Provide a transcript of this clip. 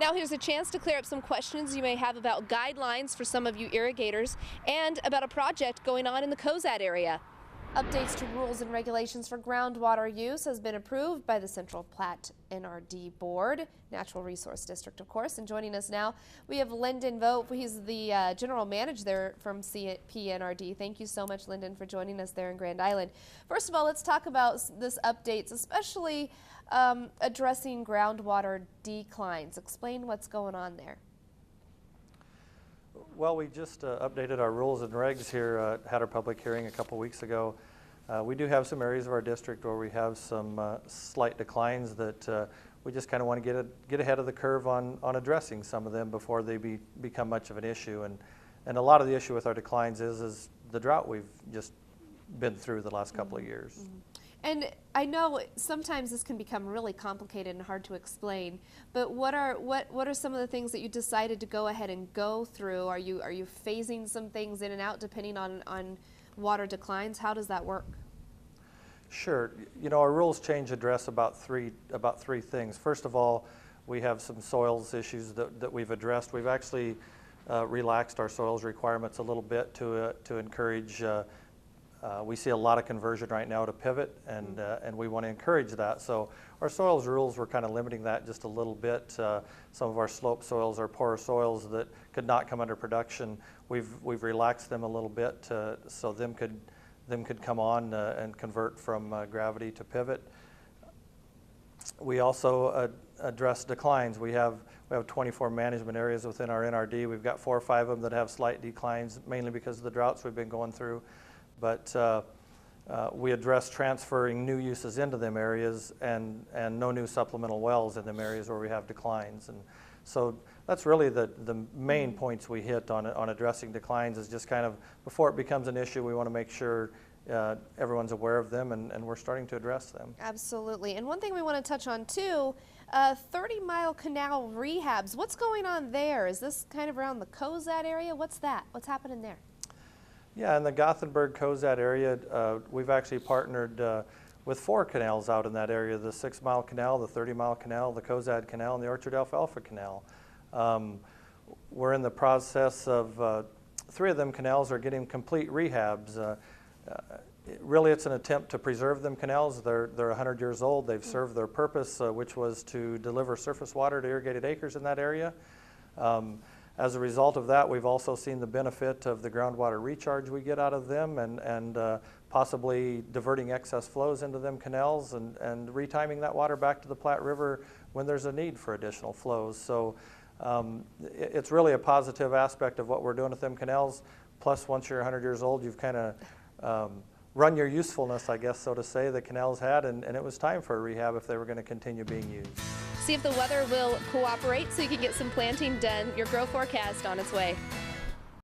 Now here's a chance to clear up some questions you may have about guidelines for some of you irrigators and about a project going on in the Cozad area. Updates to rules and regulations for groundwater use has been approved by the Central Platte NRD Board, Natural Resource District, of course. And joining us now, we have Lyndon Vogt. He's the general manager there from PNRD. Thank you so much, Lyndon, for joining us there in Grand Island. First of all, let's talk about this updates, especially addressing groundwater declines. Explain what's going on there. Well, we just updated our rules and regs here, had our public hearing a couple weeks ago. We do have some areas of our district where we have some slight declines that we just kind of want to get ahead of the curve on addressing some of them before they become much of an issue. And a lot of the issue with our declines is the drought we've just been through the last couple of years. Mm-hmm. And I know sometimes this can become really complicated and hard to explain, but what are some of the things that you decided to go ahead and go through? Are you phasing some things in and out depending on water declines? How does that work? Sure. You know, our rules change address about three things. First of all, we have some soils issues that we've addressed. We've actually relaxed our soils requirements a little bit to encourage. We see a lot of conversion right now to pivot, and we want to encourage that. So our soils rules, we're kind of limiting that just a little bit. Some of our slope soils are poorer soils that could not come under production. We've relaxed them a little bit so them could come on and convert from gravity to pivot. We also address declines. We have 24 management areas within our NRD. We've got 4 or 5 of them that have slight declines, mainly because of the droughts we've been going through. But we address transferring new uses into them areas and no new supplemental wells in them areas where we have declines. And so that's really the main points we hit on addressing declines, is just kind of before it becomes an issue, we want to make sure everyone's aware of them, and we're starting to address them. Absolutely. And one thing we want to touch on too, 30-mile Canal Rehabs. What's going on there? Is this kind of around the Cozad area? What's that? What's happening there? Yeah, in the Gothenburg-Cozad area, we've actually partnered with 4 canals out in that area: the 6-mile canal, the 30-mile canal, the Cozad Canal, and the Orchard Alfalfa Canal. We're in the process of 3 of them canals are getting complete rehabs. Really, it's an attempt to preserve them canals. They're 100 years old. They've served their purpose, which was to deliver surface water to irrigated acres in that area. As a result of that, we've also seen the benefit of the groundwater recharge we get out of them, and possibly diverting excess flows into them canals and retiming that water back to the Platte River when there's a need for additional flows. So it's really a positive aspect of what we're doing with them canals. Plus, once you're 100 years old, you've kind of run your usefulness, I guess, so to say, the canals had, and it was time for a rehab if they were going to continue being used. See if the weather will cooperate so you can get some planting done. Your grow forecast on its way.